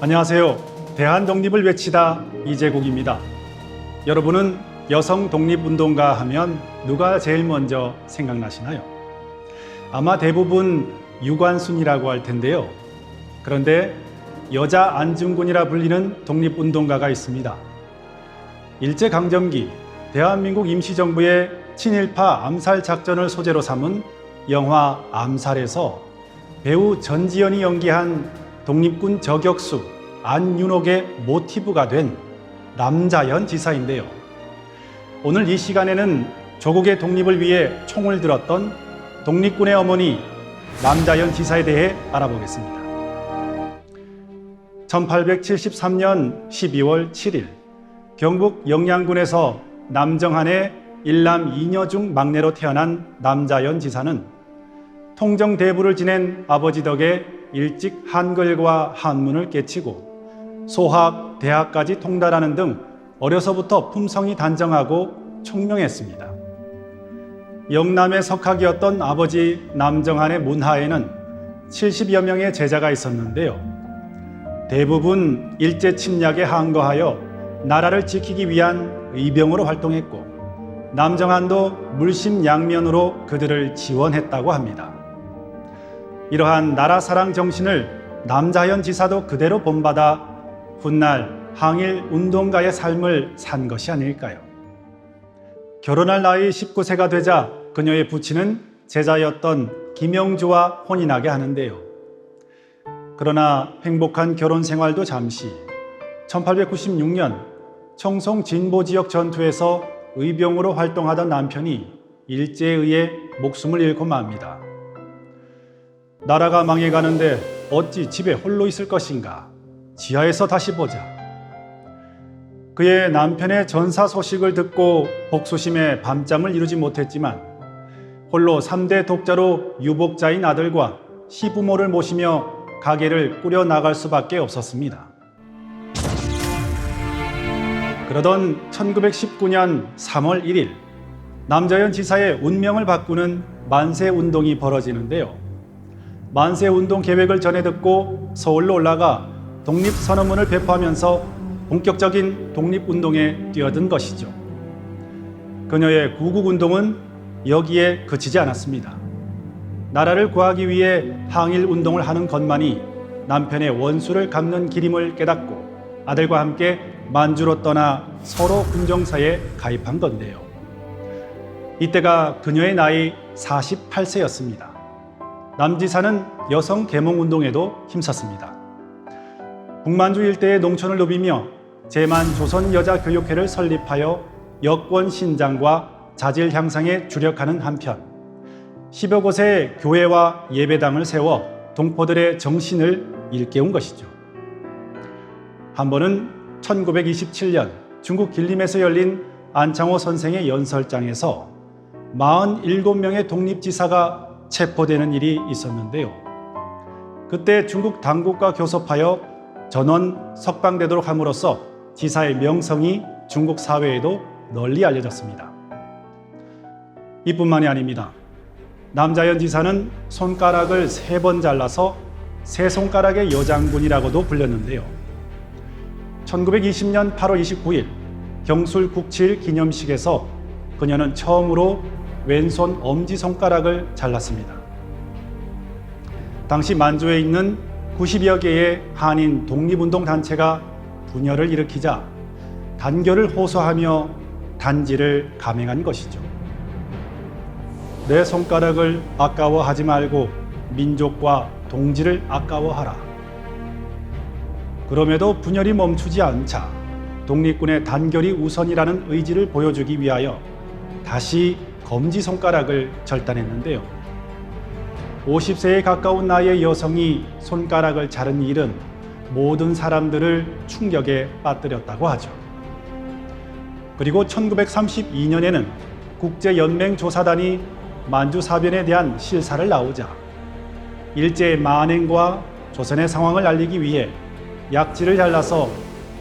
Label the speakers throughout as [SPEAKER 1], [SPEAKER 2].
[SPEAKER 1] 안녕하세요. 대한 독립을 외치다 이재국입니다. 여러분은 여성 독립운동가 하면 누가 제일 먼저 생각나시나요? 아마 대부분 유관순이라고 할 텐데요. 그런데 여자 안중근이라 불리는 독립운동가가 있습니다. 일제강점기 대한민국 임시정부의 친일파 암살 작전을 소재로 삼은 영화 암살에서 배우 전지현이 연기한 독립군 저격수 안윤옥의 모티브가 된 남자연 지사인데요. 오늘 이 시간에는 조국의 독립을 위해 총을 들었던 독립군의 어머니 남자연 지사에 대해 알아보겠습니다. 1873년 12월 7일 경북 영양군에서 남정한의 일남 2녀 중 막내로 태어난 남자연 지사는 통정대부를 지낸 아버지 덕에 일찍 한글과 한문을 깨치고 소학, 대학까지 통달하는 등 어려서부터 품성이 단정하고 총명했습니다. 영남의 석학이었던 아버지 남정한의 문하에는 70여 명의 제자가 있었는데요. 대부분 일제 침략에 항거하여 나라를 지키기 위한 의병으로 활동했고 남정한도 물심양면으로 그들을 지원했다고 합니다. 이러한 나라 사랑 정신을 남자연 지사도 그대로 본받아 훗날 항일 운동가의 삶을 산 것이 아닐까요? 결혼할 나이 19세가 되자 그녀의 부친은 제자였던 김영주와 혼인하게 하는데요. 그러나 행복한 결혼 생활도 잠시 1896년 청송 진보지역 전투에서 의병으로 활동하던 남편이 일제에 의해 목숨을 잃고 맙니다. 나라가 망해가는데 어찌 집에 홀로 있을 것인가? 지하에서 다시 보자. 그의 남편의 전사 소식을 듣고 복수심에 밤잠을 이루지 못했지만 홀로 3대 독자로 유복자인 아들과 시부모를 모시며 가게를 꾸려나갈 수밖에 없었습니다. 그러던 1919년 3월 1일 남자연 지사의 운명을 바꾸는 만세운동이 벌어지는데요. 만세운동 계획을 전해 듣고 서울로 올라가 독립선언문을 배포하면서 본격적인 독립운동에 뛰어든 것이죠. 그녀의 구국운동은 여기에 그치지 않았습니다. 나라를 구하기 위해 항일운동을 하는 것만이 남편의 원수를 갚는 길임을 깨닫고 아들과 함께 만주로 떠나 서로 군정사에 가입한 건데요. 이때가 그녀의 나이 48세였습니다. 남지사는 여성 계몽운동에도 힘썼습니다. 북만주 일대의 농촌을 누비며 제만조선여자교육회를 설립하여 여권 신장과 자질 향상에 주력하는 한편 10여 곳의 교회와 예배당을 세워 동포들의 정신을 일깨운 것이죠. 한 번은 1927년 중국 길림에서 열린 안창호 선생의 연설장에서 47명의 독립지사가 체포되는 일이 있었는데요. 그때 중국 당국과 교섭하여 전원 석방되도록 함으로써 지사의 명성이 중국 사회에도 널리 알려졌습니다. 이뿐만이 아닙니다. 남자연 지사는 손가락을 3번 잘라서 세 손가락의 여장군이라고도 불렸는데요. 1920년 8월 29일 경술 국칠 기념식에서 그녀는 처음으로 왼손 엄지손가락을 잘랐습니다. 당시 만주에 있는 90여 개의 한인 독립운동 단체가 분열을 일으키자 단결을 호소하며 단지를 감행한 것이죠. 내 손가락을 아까워하지 말고 민족과 동지를 아까워하라. 그럼에도 분열이 멈추지 않자 독립군의 단결이 우선이라는 의지를 보여주기 위하여 다시 검지손가락을 절단했는데요. 50세에 가까운 나이의 여성이 손가락을 자른 일은 모든 사람들을 충격에 빠뜨렸다고 하죠. 그리고 1932년에는 국제연맹조사단이 만주 사변에 대한 실사를 나오자 일제의 만행과 조선의 상황을 알리기 위해 약지를 잘라서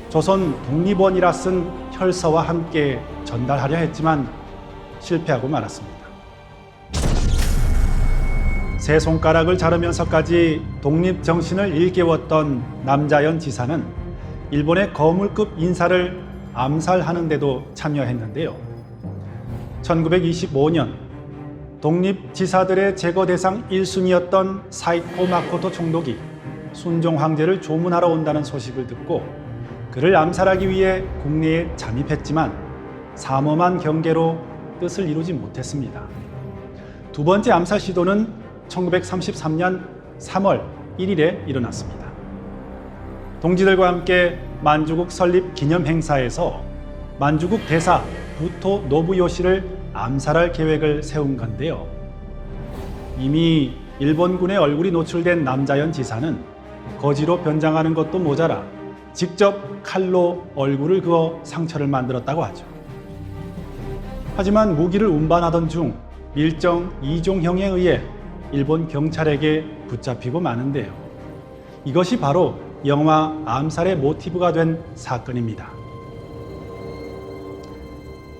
[SPEAKER 1] 조선 독립원이라 쓴 혈서와 함께 전달하려 했지만 실패하고 말았습니다. 세 손가락을 자르면서까지 독립정신을 일깨웠던 남자연 지사는 일본의 거물급 인사를 암살하는 데도 참여했는데요. 1925년 독립지사들의 제거 대상 1순위였던 사이코 마코토 총독이 순종 황제를 조문하러 온다는 소식을 듣고 그를 암살하기 위해 국내에 잠입했지만 삼엄한 경계로 뜻을 이루지 못했습니다. 두 번째 암살 시도는 1933년 3월 1일에 일어났습니다. 동지들과 함께 만주국 설립 기념 행사에서 만주국 대사 부토 노부요시를 암살할 계획을 세운 건데요. 이미 일본군의 얼굴이 노출된 남자연 지사는 거지로 변장하는 것도 모자라 직접 칼로 얼굴을 그어 상처를 만들었다고 하죠. 하지만 무기를 운반하던 중 일정 이종형에 의해 일본 경찰에게 붙잡히고 마는데요. 이것이 바로 영화 암살의 모티브가 된 사건입니다.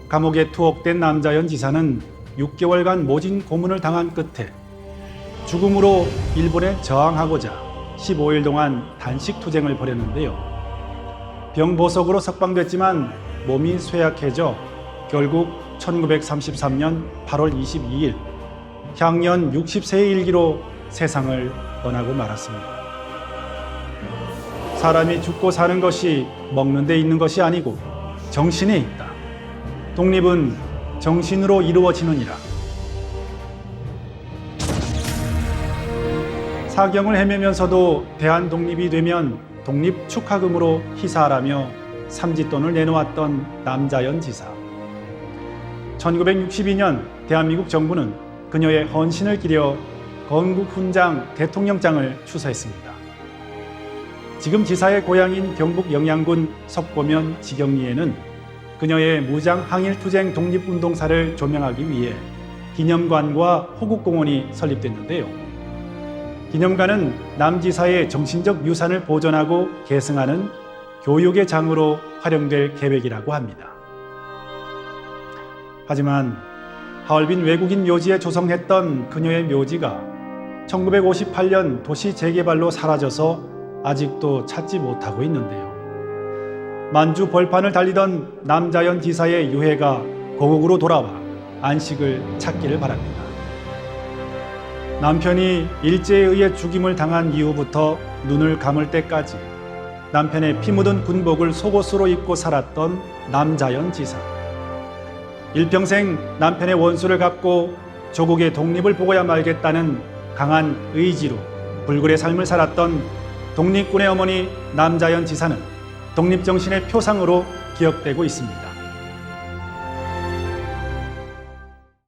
[SPEAKER 1] 감옥에 투옥된 남자연 지사는 6개월간 모진 고문을 당한 끝에 죽음으로 일본에 저항하고자 15일 동안 단식 투쟁을 벌였는데요. 병보석으로 석방됐지만 몸이 쇠약해져 결국 1933년 8월 22일 향년 60세의 일기로 세상을 떠나고 말았습니다. 사람이 죽고 사는 것이 먹는 데 있는 것이 아니고 정신에 있다. 독립은 정신으로 이루어지느니라. 사경을 헤매면서도 대한독립이 되면 독립 축하금으로 희사하라며 삼짓돈을 내놓았던 남자연 지사. 1962년 대한민국 정부는 그녀의 헌신을 기려 건국훈장 대통령장을 추서했습니다. 지금 지사의 고향인 경북 영양군 석고면 지경리에는 그녀의 무장 항일투쟁 독립운동사를 조명하기 위해 기념관과 호국공원이 설립됐는데요. 기념관은 남지사의 정신적 유산을 보존하고 계승하는 교육의 장으로 활용될 계획이라고 합니다. 하지만 하얼빈 외국인 묘지에 조성했던 그녀의 묘지가 1958년 도시 재개발로 사라져서 아직도 찾지 못하고 있는데요. 만주 벌판을 달리던 남자연 지사의 유해가 고국으로 돌아와 안식을 찾기를 바랍니다. 남편이 일제에 의해 죽임을 당한 이후부터 눈을 감을 때까지 남편의 피 묻은 군복을 속옷으로 입고 살았던 남자연 지사. 일평생 남편의 원수를 갚고 조국의 독립을 보고야 말겠다는 강한 의지로 불굴의 삶을 살았던 독립군의 어머니 남자연 지사는 독립정신의 표상으로 기억되고 있습니다.